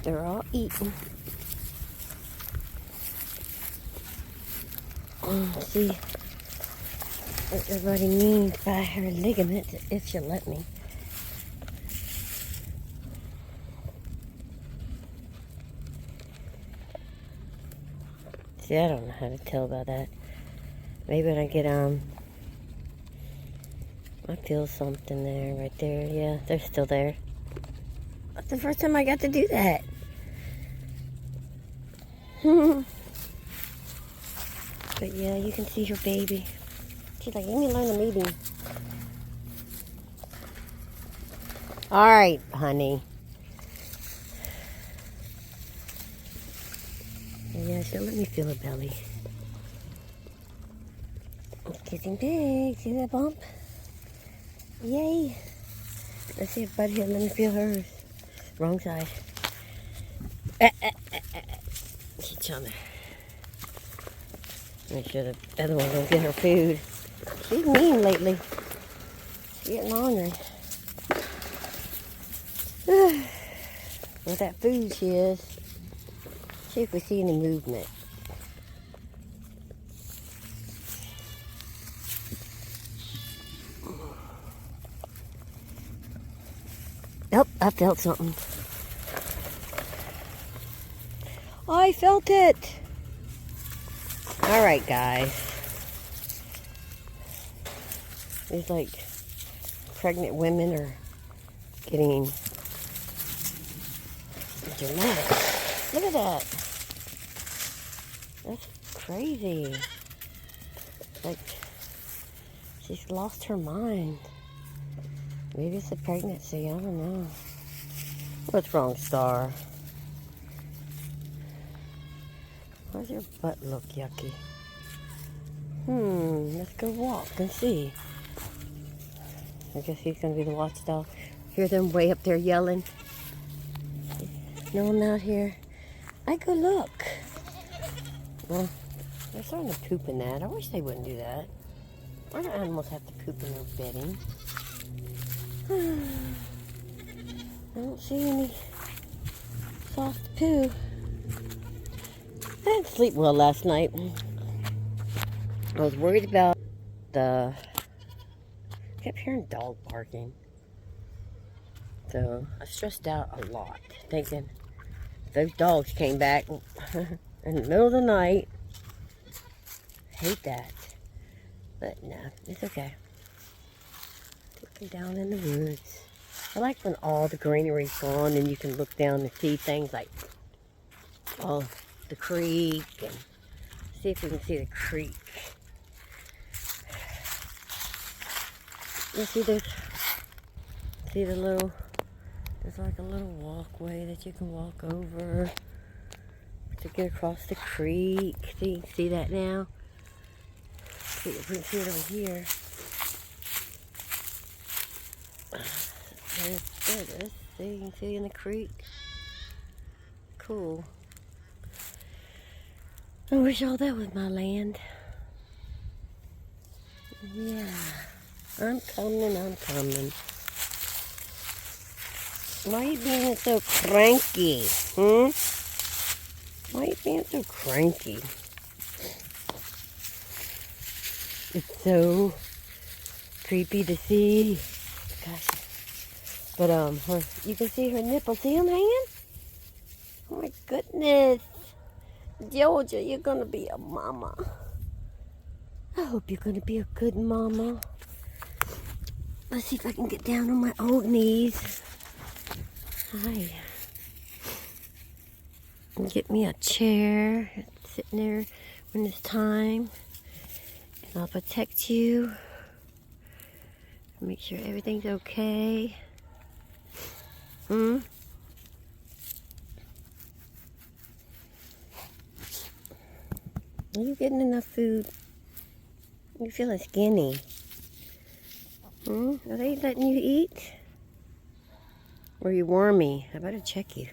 They're all eating. Let's see what everybody means by her ligaments, if she'll let me. See, I don't know how to tell about that. Maybe when I get I feel something there, right there. Yeah, they're still there. That's the first time I got to do that. But yeah, you can see her baby. She's like, let me learn the meeting. All right, honey. Yeah, she'll let me feel her belly. Kissing pig. See that bump? Yay. Let's see if Bud here. Let me feel hers. Wrong side. Each other. Make sure the other one don't get her food. She's mean lately. She's getting ornery. With that food she is. See if we see any movement. Nope, I felt something. I felt it. All right, guys. These like pregnant women are getting dramatic. Look at that. That's crazy. Like she's lost her mind. Maybe it's a pregnancy. I don't know. What's wrong, Star? Why does your butt look yucky? Let's go walk and see. I guess he's gonna be the watchdog. Hear them way up there yelling. No one out here. I go look. Well, they're starting to poop in that. I wish they wouldn't do that. Why do animals have to poop in their bedding? I don't see any soft poo. I didn't sleep well last night. I was worried about I kept hearing dog barking. So I stressed out a lot, thinking if those dogs came back in the middle of the night. Hate that. But no, it's okay. Looking down in the woods. I like when all the greenery's gone and you can look down and see things like the creek and see if we can see the creek. You see there's like a little walkway that you can walk over to get across the creek. See that now? See if we can see it over here. There it is. See, you can see in the creek. Cool. I wish all that was my land. Yeah. I'm coming. Why are you being so cranky? Why are you being so cranky? It's so creepy to see. Gosh. But you can see her nipple. See them hanging? Oh my goodness. Georgia, you're gonna be a mama. I hope you're gonna be a good mama. Let's see if I can get down on my old knees. Hi. And get me a chair. Sitting there when it's time. And I'll protect you. Make sure everything's okay. Are you getting enough food? You're feeling skinny. Are they letting you eat? Or are you wormy? I better check you.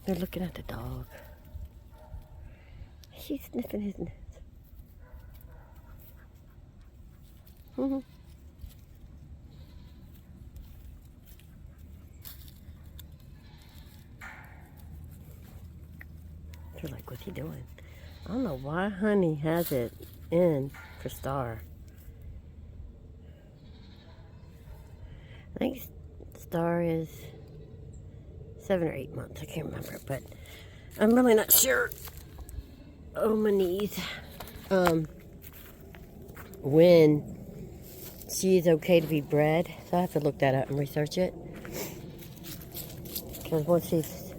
They're looking at the dog. She's sniffing his nose. They're like, what's he doing? I don't know why Honey has it in for Star. I think Star is 7 or 8 months. I can't remember, but I'm really not sure. Oh, my knees. When she's okay to be bred, so I have to look that up and research it. Because once she's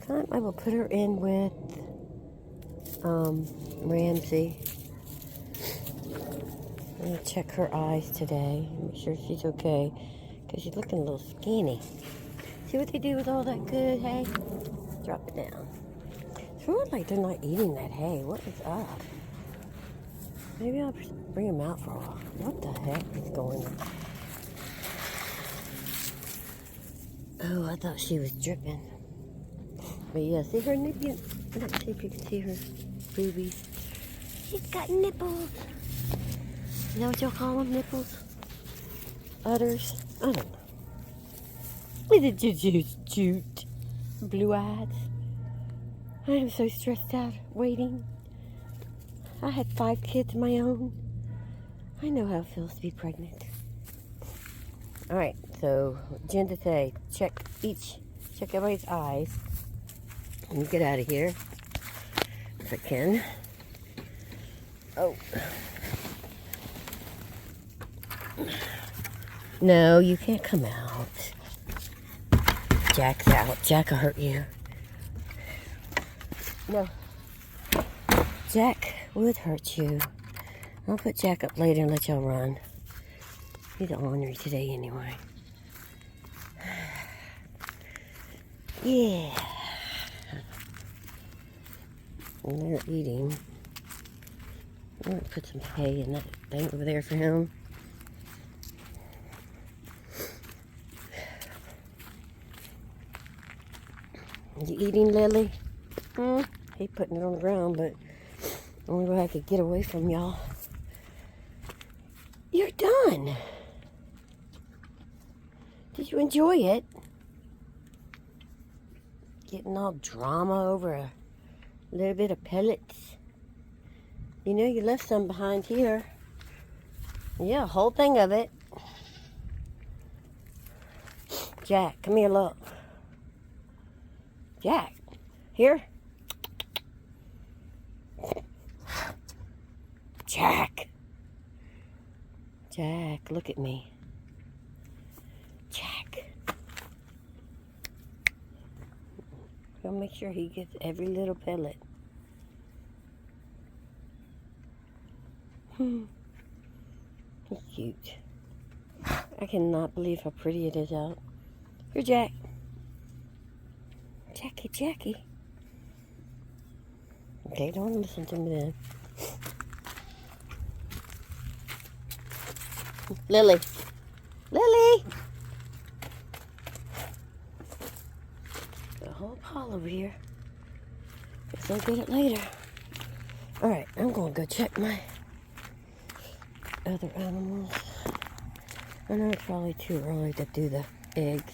time, I will put her in with Ramsey. I'm gonna check her eyes today, make sure she's okay, because she's looking a little skinny. See what they do with all that good hay? Drop it down. It's really like they're not eating that hay. What is up? Maybe I'll bring them out for a while. What the heck is going on? Oh, I thought she was dripping. But yeah, see her nipples? Let's see if you can see her boobies. She's got nipples. Is that what y'all call them? Nipples? Udders? I don't know. Look at you, cute. Blue eyes. I am so stressed out waiting. I had 5 kids of my own. I know how it feels to be pregnant. Alright, so agenda today. Check everybody's eyes. Let me get out of here if I can. Oh. No, you can't come out. Jack's out. Jack will hurt you. No. Jack would hurt you. I'll put Jack up later and let y'all run. He's ornery today anyway. Yeah. And they're eating. I'm going to put some hay in that thing over there for him. You eating, Lily? Hate putting it on the ground, but only way I could get away from y'all. You're done. Did you enjoy it? Getting all drama over a little bit of pellets. You know you left some behind here. Yeah, a whole thing of it. Jack, come here, look. Jack, here. Jack. Jack, look at me. Jack. Gotta make sure he gets every little pellet. He's cute. I cannot believe how pretty it is out. Here, Jack. Jackie. Okay, don't listen to me then. Lily. Got a whole pile over here. Guess I'll get it later. Alright, I'm going to go check my other animals. I know it's probably too early to do the eggs.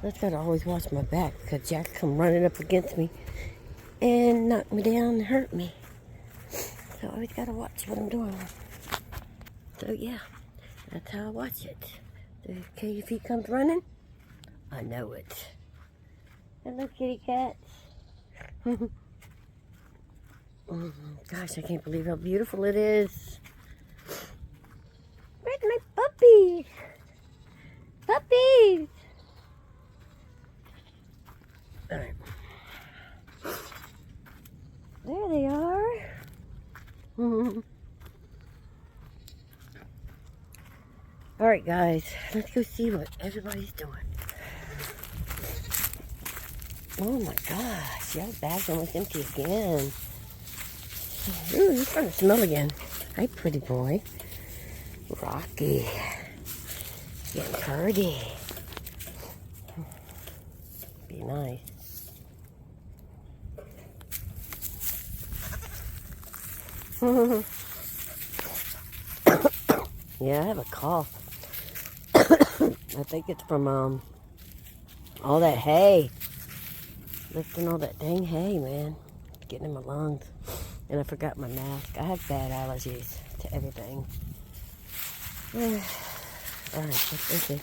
I just gotta always watch my back because Jack come running up against me and knock me down and hurt me. So I always gotta watch what I'm doing. So yeah, that's how I watch it. Okay, if he comes running, I know it. Hello, kitty cats. Gosh, I can't believe how beautiful it is. Where's my puppies? Puppies! Alright. There they are. Alright, guys. Let's go see what everybody's doing. Oh my gosh. Y'all bag's almost empty again. Ooh, you're starting to smell again. Hi, pretty boy. Rocky. Getting pretty. Be nice. Yeah, I have a cough. I think it's from all that hay. Lifting all that dang hay, man. getting in my lungs. And I forgot my mask. I have bad allergies to everything. Alright, let's see.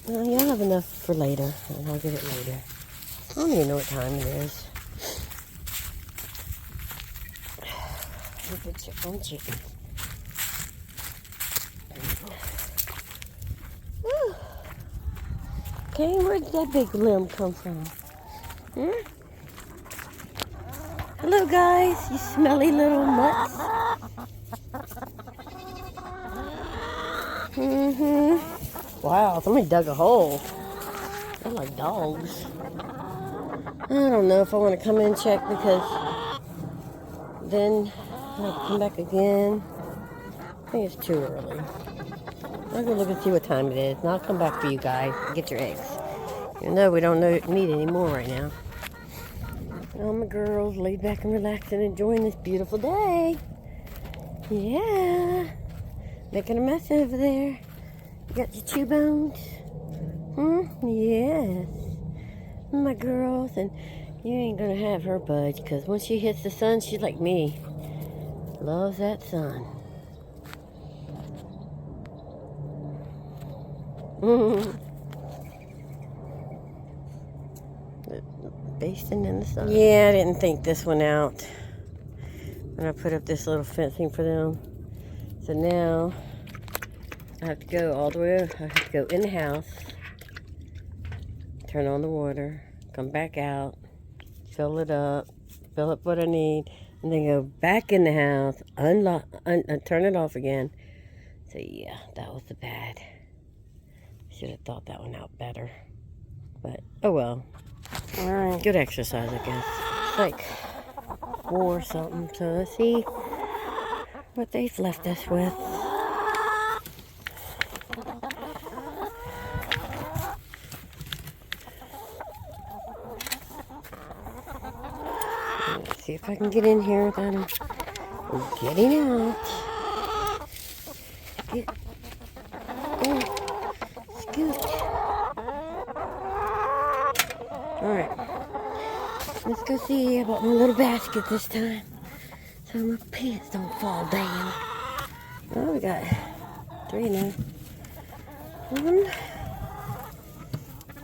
Well, you'll have enough for later, and I'll get it later. I don't even know what time it is. Look at your own chicken. Okay, where did that big limb come from? Hello, guys, you smelly little mutts. Wow, somebody dug a hole. They're like dogs. I don't know if I want to come in and check because then I'll have to come back again. I think it's too early. I'll go look and see what time it is, and I'll come back for you guys and get your eggs. Even though we don't need any more right now. All my girls laid back and relaxed and enjoying this beautiful day. Yeah. Making a mess over there. You got your chew bones? Yes. My girls, and you ain't gonna have her budge, because when she hits the sun, she's like me. Loves that sun. Basting in the sun. Yeah, I didn't think this one out when I put up this little fencing for them. So now I have to go all the way. I have to go in the house, turn on the water, come back out, fill it up, fill up what I need, and then go back in the house, unlock, turn it off again. So yeah, that was the bad. Should have thought that one out better. But oh well. Alright, good exercise, I guess. It's like 4 or something. So let's see what they've left us with. Let's see if I can get in here without him getting out. Scoot. Alright. Let's go see about my little basket this time. So my pants don't fall down. Oh, we got 3 now. 1,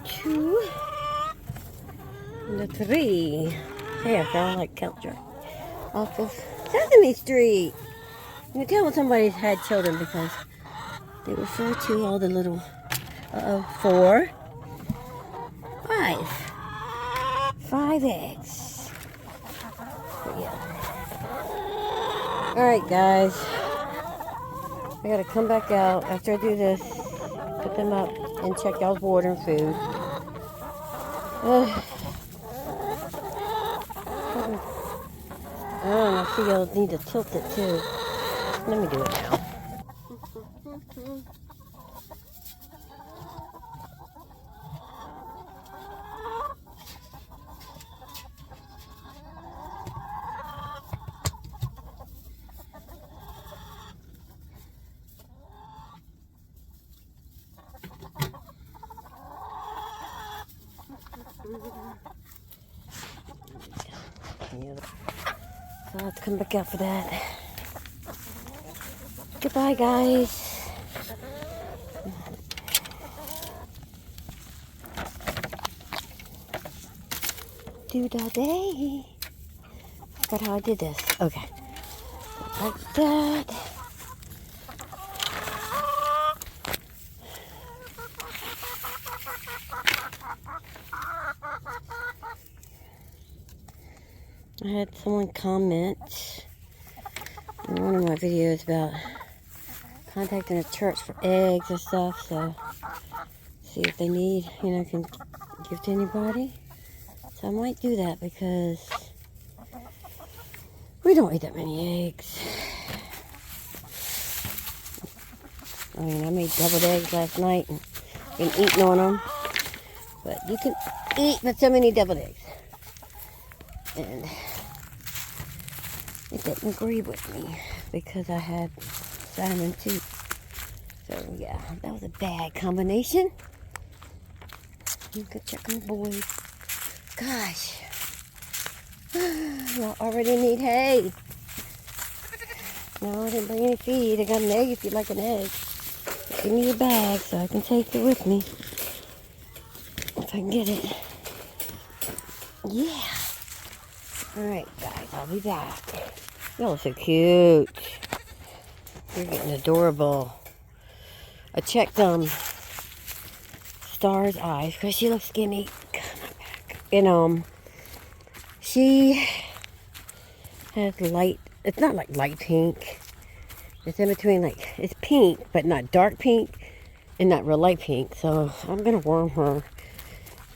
2, and 3. Hey, I found like Kelcher off of Sesame Street. You can tell when somebody's had children because they refer to all the little 4, 5. 5 eggs. But yeah. Alright, guys. I gotta come back out after I do this, put them up, and check y'all's water and food. I don't know, I think I'll need to tilt it too. Let me do it now. So I'll have to come back out for that. Goodbye, guys. Do-da-day. Forgot how I did this. Okay. Like that. I had someone comment in one of my videos about contacting a church for eggs and stuff, so see if they need, can give to anybody. So I might do that because we don't eat that many eggs. I mean, I made deviled eggs last night and been eating on them, but you can eat but so many deviled eggs. And it didn't agree with me because I had salmon too. So yeah, that was a bad combination. You could check on the boys. Gosh, Y'all already need hay. No, I didn't bring any feed. I got an egg if you'd like an egg. Give me the bag so I can take it with me. If I can get it. Yeah. Alright, guys, I'll be back. Y'all are so cute. You're getting adorable. I checked Star's eyes because she looks skinny. God, my back. And she has light. It's not like light pink. It's in between, like, it's pink, but not dark pink and not real light pink. So I'm gonna worm her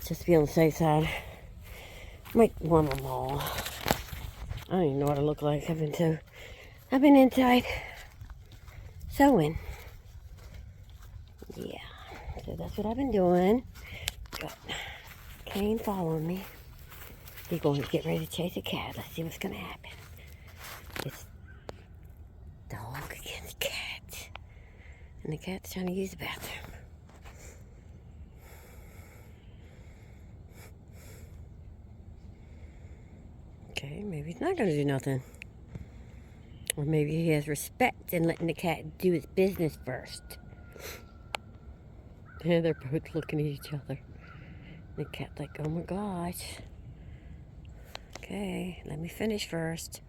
just to be on the safe side. Might worm them all. I don't even know what I look like. I've been inside sewing. Yeah. So that's what I've been doing. Got Kane following me. He's going to get ready to chase a cat. Let's see what's going to happen. It's dog against cat. And the cat's trying to use the bathroom. Okay, maybe he's not going to do nothing. Or maybe he has respect in letting the cat do its business first. Yeah, they're both looking at each other. The cat's like, oh my gosh. Okay, let me finish first.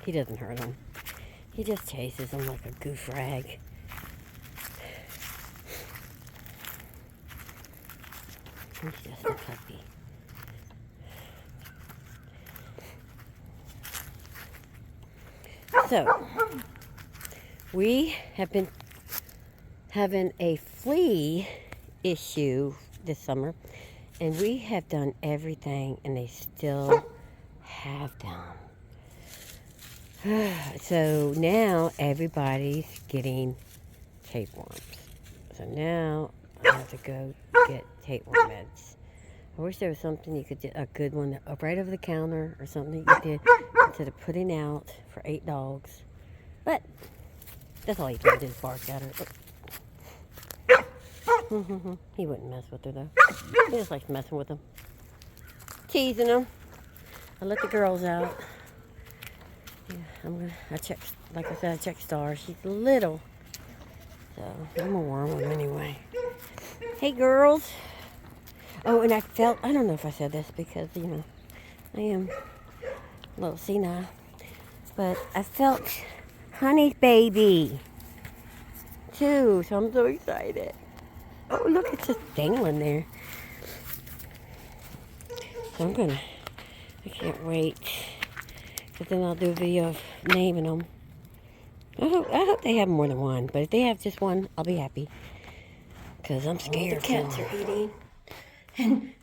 He doesn't hurt him. He just chases him like a goof rag. He's just a puppy. So, we have been having a flea issue this summer, and we have done everything, and they still have them. So now everybody's getting tapeworms. So now I have to go get tapeworm meds. I wish there was something you could do, a good one right over the counter or something you did instead of putting out for 8 dogs. But that's all you can do is bark at her. He wouldn't mess with her though. He just likes messing with them. Teasing them. I let the girls out. Yeah, I check, like I said, I check Star. She's little. So I'm gonna worm them anyway. Hey girls. Oh, and I don't know if I said this because, you know, I am a little senile. But I felt Honey's baby, too. So I'm so excited. Oh, look, it's just dangling there. So I can't wait. Because then I'll do a video of naming them. I hope they have more than one. But if they have just one, I'll be happy. Because I'm scared. The cats are eating. And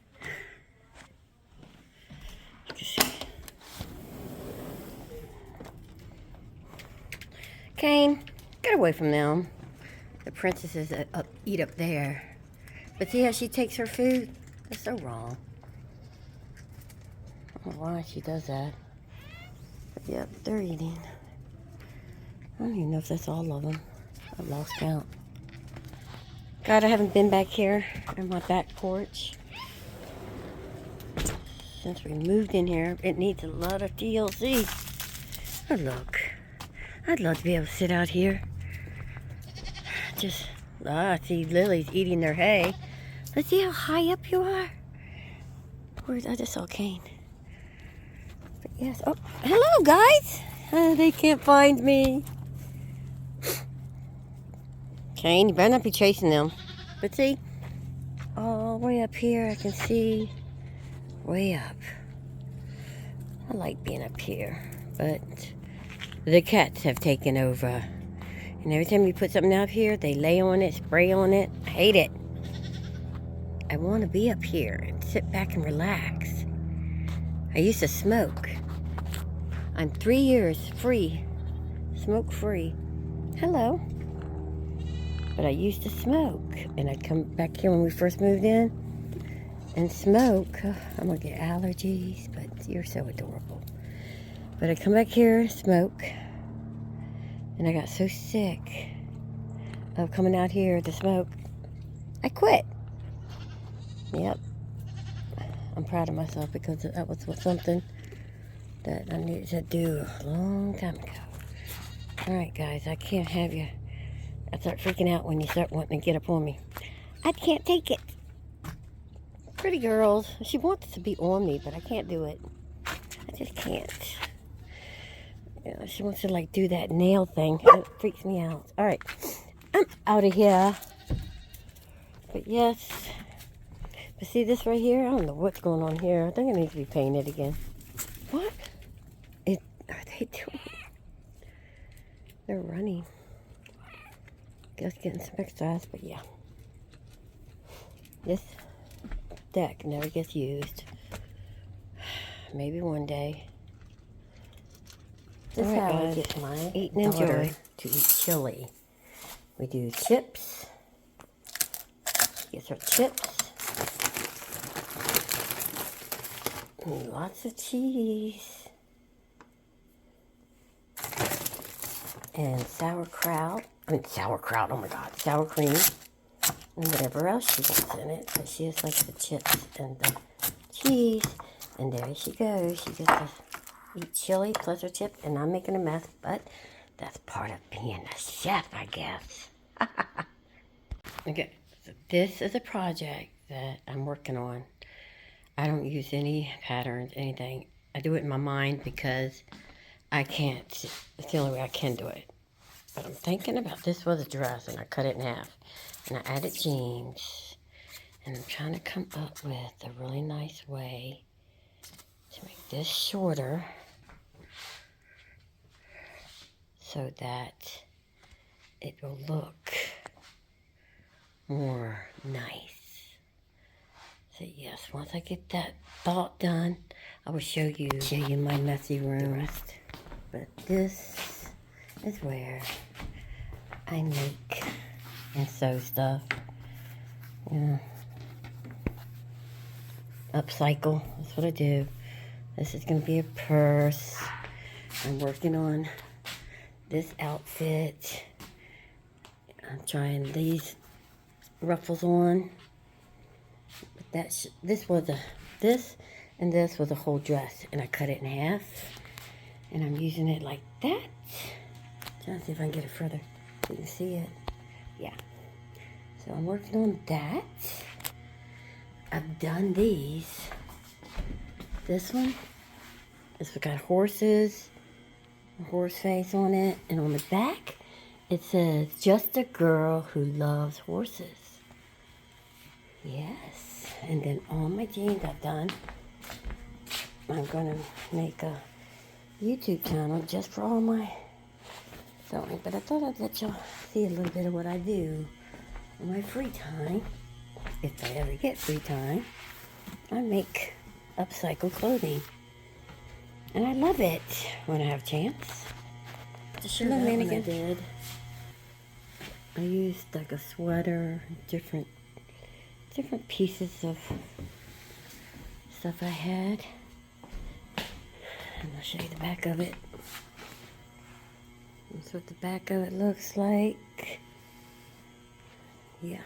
Kane, get away from them. The princesses eat up there. But see how she takes her food? That's so wrong. I don't know why she does that. But yep, they're eating. I don't even know if that's all of them. I've lost count. God, I haven't been back here on my back porch since we moved in here. It needs a lot of TLC. Oh, look. I'd love to be able to sit out here. I see Lily's eating their hay. Let's see how high up you are. I just saw Kane. But yes. Oh, hello, guys. They can't find me. Kane, you better not be chasing them. But see, all the way up here, I can see way up. I like being up here, but the cats have taken over. And every time you put something out here, they lay on it, spray on it. I hate it. I want to be up here and sit back and relax. I used to smoke. I'm 3 years free, smoke free. Hello. But I used to smoke, and I'd come back here when we first moved in and smoke. Oh, I'm gonna get allergies, but you're so adorable. But I'd come back here, smoke, and I got so sick of coming out here to smoke. I quit. Yep. I'm proud of myself because that was something that I needed to do a long time ago. Alright guys, I can't have you. I start freaking out when you start wanting to get up on me. I can't take it. Pretty girls. She wants to be on me, but I can't do it. I just can't. You know, she wants to like do that nail thing. It freaks me out. Alright. I'm out of here. But yes. But see this right here? I don't know what's going on here. I think it needs to be painted again. What are they doing? They're running. Just getting some exercise, but yeah. This deck never gets used. Maybe one day. This is how I get my eat and enjoy to eat chili. We do chips. Get our chips. And lots of cheese. And sauerkraut. Oh my God. Sour cream. And whatever else she wants in it. But she just likes the chips and the cheese. And there she goes. She gets to eat chili plus her chip. And I'm making a mess. But that's part of being a chef, I guess. Okay. So this is a project that I'm working on. I don't use any patterns, anything. I do it in my mind because I can't. It's the only way I can do it. But I'm thinking about this was a dress and I cut it in half. And I added jeans. And I'm trying to come up with a really nice way to make this shorter so that it will look more nice. So yes, once I get that thought done, I will show you my messy room. But this is where I make and sew stuff. Yeah. Upcycle, that's what I do. This is gonna be a purse. I'm working on this outfit. I'm trying these ruffles on. But this was a whole dress, and I cut it in half, and I'm using it like that. Trying to see if I can get it further so you can see it. Yeah. So I'm working on that. I've done these. This one, it's got horses, a horse face on it, and on the back, it says, "Just a girl who loves horses." Yes. And then all my jeans I've done. I'm gonna make a YouTube channel just for all my sewing. But I thought I'd let y'all see a little bit of what I do in my free time. If I ever get free time, I make upcycle clothing. And I love it when I have a chance. To show that one I did. I used like a sweater, different pieces of stuff I had. And I'll show you the back of it. That's what the back of it looks like. Yeah.